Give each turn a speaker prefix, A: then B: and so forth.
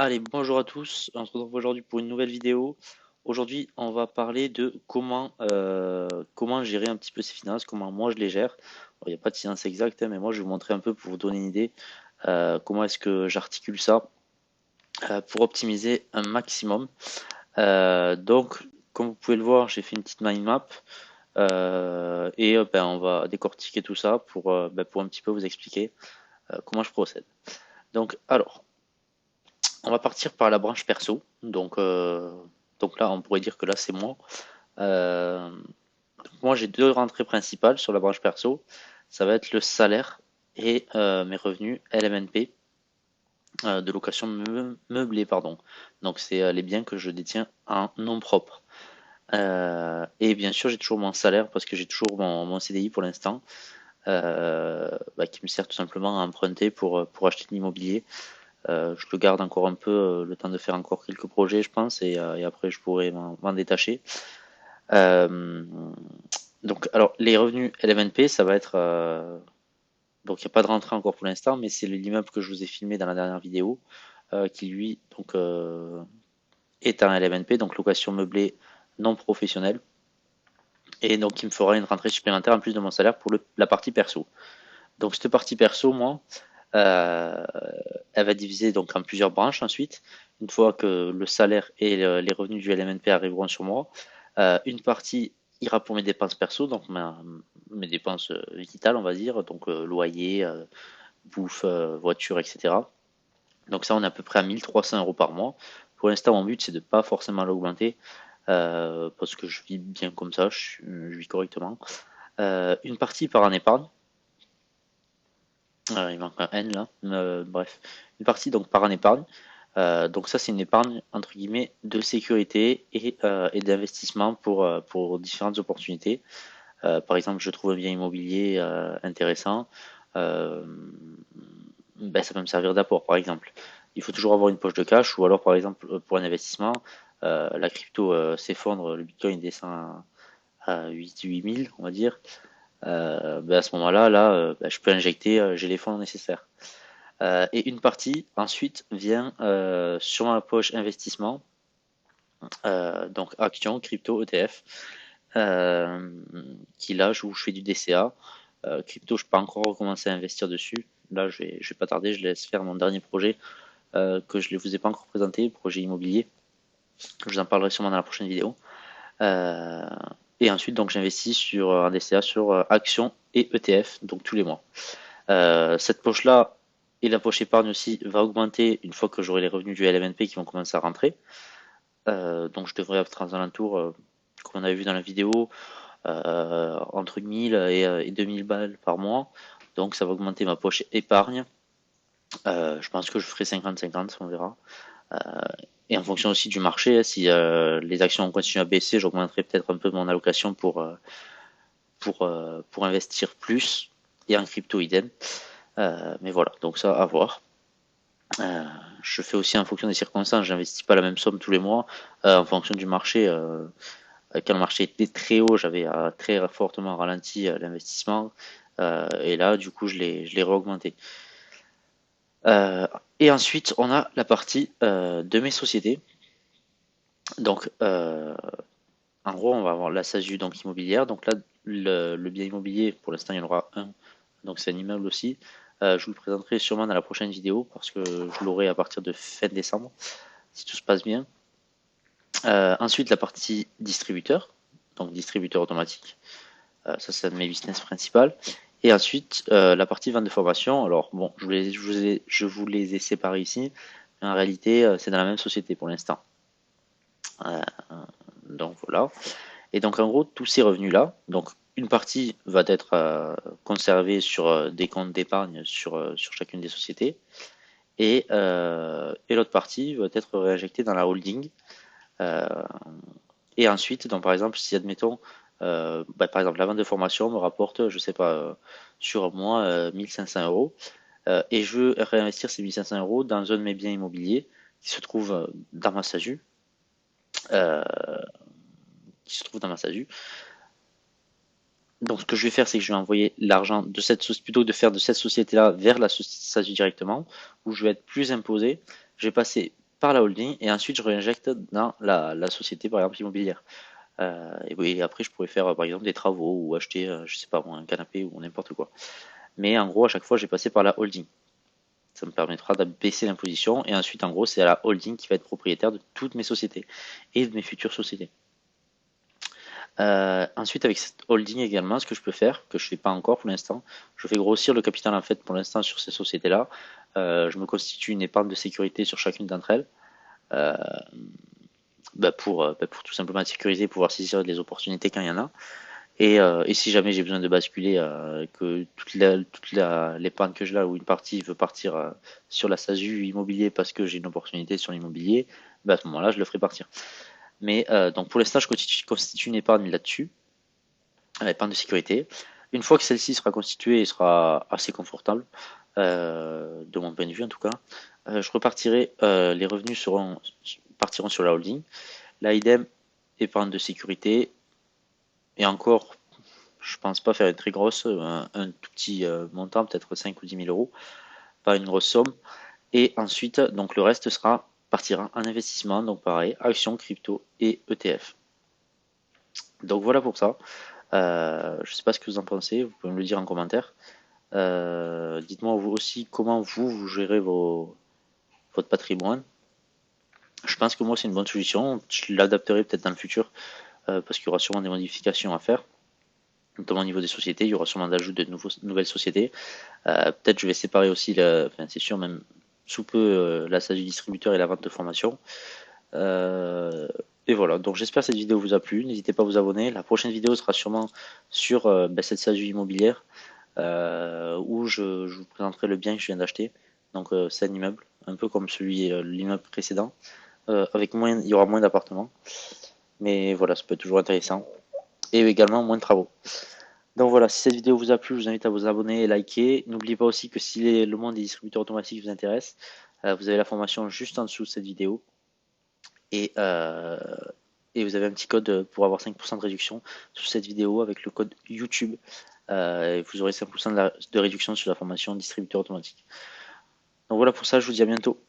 A: Allez, bonjour à tous, on se retrouve aujourd'hui pour une nouvelle vidéo. Aujourd'hui, on va parler de comment gérer un petit peu ses finances, comment moi je les gère. Il n'y a pas de science exacte, hein, mais moi je vais vous montrer un peu pour vous donner une idée comment est-ce que j'articule ça pour optimiser un maximum. Donc, comme vous pouvez le voir, j'ai fait une petite mind map et on va décortiquer tout ça pour un petit peu vous expliquer comment je procède. Donc, alors, on va partir par la branche perso. Donc là, on pourrait dire que là, c'est moi. Euh, Moi, j'ai deux rentrées principales sur la branche perso. Ça va être le salaire et mes revenus LMNP de location meublée, pardon. Donc, c'est les biens que je détiens en nom propre. Et bien sûr, j'ai toujours mon salaire parce que j'ai toujours mon CDI pour l'instant, qui me sert tout simplement à emprunter pour acheter de l'immobilier. Je le garde encore un peu le temps de faire encore quelques projets, je pense, et après je pourrais m'en détacher. Euh, donc, alors, les revenus LMNP, ça va être. Donc, il n'y a pas de rentrée encore pour l'instant, mais c'est l'immeuble que je vous ai filmé dans la dernière vidéo, qui lui est un LMNP, donc location meublée non professionnelle. Et donc, il me fera une rentrée supplémentaire en plus de mon salaire pour la partie perso. Donc, cette partie perso, moi, Euh, elle va diviser donc en plusieurs branches ensuite. Une fois que le salaire et les revenus du LMNP arriveront sur moi, une partie ira pour mes dépenses perso, donc mes dépenses vitales, on va dire, donc loyer, bouffe, voiture, etc. Donc ça, on est à peu près à 1 300 € par mois. Pour l'instant, mon but, c'est de pas forcément l'augmenter, parce que je vis bien comme ça, je vis correctement. Une partie part en épargne. Il manque un N là. Bref. Une partie donc part en épargne. Donc ça c'est une épargne entre guillemets de sécurité et d'investissement pour différentes opportunités. Par exemple, je trouve un bien immobilier intéressant. euh, Ça peut me servir d'apport par exemple. Il faut toujours avoir une poche de cash ou alors par exemple pour un investissement, la crypto s'effondre, le bitcoin descend à 8 000 on va dire. À ce moment-là, je peux injecter, j'ai les fonds nécessaires. Et une partie ensuite vient sur ma poche investissement, donc actions, crypto, ETF, euh, qui là où je fais du DCA. Crypto, je peux pas encore recommencer à investir dessus. Là, je vais pas tarder, je laisse faire mon dernier projet que je ne vous ai pas encore présenté, projet immobilier. Je vous en parlerai sûrement dans la prochaine vidéo. Euh, et ensuite, donc, j'investis sur un DCA sur actions et ETF, donc tous les mois. Cette poche-là et la poche épargne aussi va augmenter une fois que j'aurai les revenus du LMNP qui vont commencer à rentrer. Donc je devrais être aux alentours, comme on avait vu dans la vidéo, entre 1000 et 2000 balles par mois. Donc ça va augmenter ma poche épargne. Je pense que je ferai 50-50, on verra. Euh, et en fonction aussi du marché, si les actions continuent à baisser, j'augmenterai peut-être un peu mon allocation pour investir plus. Et en crypto idem. Mais voilà, donc ça à voir. Euh, je fais aussi en fonction des circonstances, j'investis pas la même somme tous les mois en fonction du marché. Quand le marché était très haut, j'avais très fortement ralenti l'investissement et là, du coup, je l'ai réaugmenté. Euh, et ensuite, on a la partie de mes sociétés. Donc, en gros, on va avoir la SASU donc immobilière. Donc là, le bien immobilier, pour l'instant, il y en aura un. Donc c'est un immeuble aussi. Je vous le présenterai sûrement dans la prochaine vidéo parce que je l'aurai à partir de fin décembre, si tout se passe bien. Ensuite, la partie distributeur, donc distributeur automatique. Ça, c'est un de mes business principales. Et ensuite, la partie vente de formation. Alors, bon, je vous les ai séparés ici, mais en réalité, c'est dans la même société pour l'instant. Euh, donc voilà. Et donc, en gros, tous ces revenus-là, donc une partie va être conservée sur des comptes d'épargne sur chacune des sociétés, et l'autre partie va être réinjectée dans la holding. Euh, et ensuite, donc par exemple, si admettons, par exemple, la vente de formation me rapporte, je sais pas, sur un mois 1500 €, et je veux réinvestir ces 1500 € dans un de mes biens immobiliers qui se trouve dans ma SASU, euh, qui se trouve dans ma SASU. Donc, ce que je vais faire, c'est que je vais envoyer l'argent de cette société, plutôt que de faire de cette société-là vers la SASU directement, où je vais être plus imposé. Je vais passer par la holding et ensuite je réinjecte dans la société par exemple immobilière. Et oui, après je pourrais faire par exemple des travaux ou acheter, je sais pas moi, un canapé ou n'importe quoi. Mais en gros à chaque fois j'ai passé par la holding. Ça me permettra de baisser l'imposition et ensuite en gros c'est la holding qui va être propriétaire de toutes mes sociétés et de mes futures sociétés. Ensuite, avec cette holding également, ce que je peux faire, que je ne fais pas encore pour l'instant, je fais grossir le capital en fait pour l'instant sur ces sociétés-là. Je me constitue une épargne de sécurité sur chacune d'entre elles, euh, pour tout simplement être sécurisé, pouvoir saisir les opportunités quand il y en a. Et si jamais j'ai besoin de basculer, que l'épargne que j'ai là ou une partie veut partir sur la SASU immobilier parce que j'ai une opportunité sur l'immobilier, à ce moment-là, je le ferai partir. Mais donc pour l'instant, je constitue une épargne là-dessus, épargne de sécurité. Une fois que celle-ci sera constituée et sera assez confortable, de mon point de vue en tout cas, je repartirai, les revenus partiront sur la holding. La idem, épargne de sécurité, et encore, je pense pas faire une très grosse, un tout petit montant, peut-être 5 ou 10 000 euros, pas une grosse somme. Et ensuite, donc le reste partira en investissement, donc pareil, actions, crypto et ETF. Donc voilà pour ça. Je sais pas ce que vous en pensez, vous pouvez me le dire en commentaire. Dites-moi vous aussi comment vous gérez votre patrimoine. Je pense que moi c'est une bonne solution. Je l'adapterai peut-être dans le futur parce qu'il y aura sûrement des modifications à faire, notamment au niveau des sociétés. Il y aura sûrement d'ajout de nouvelles sociétés. Peut-être je vais séparer aussi, enfin c'est sûr même sous peu, l'achat du distributeur et la vente de formation. Euh, et voilà, donc j'espère que cette vidéo vous a plu. N'hésitez pas à vous abonner. La prochaine vidéo sera sûrement sur cette SASU immobilière où je vous présenterai le bien que je viens d'acheter. Donc c'est un immeuble, un peu comme l'immeuble précédent. Il y aura moins d'appartements. Mais voilà, ça peut être toujours intéressant. Et également moins de travaux. Donc voilà, si cette vidéo vous a plu, je vous invite à vous abonner et liker. N'oubliez pas aussi que si le monde des distributeurs automatiques vous intéresse, vous avez la formation juste en dessous de cette vidéo. Et, euh, et vous avez un petit code pour avoir 5% de réduction sur cette vidéo avec le code YouTube. Et vous aurez 5% de réduction sur la formation distributeur automatique. Donc voilà pour ça, je vous dis à bientôt.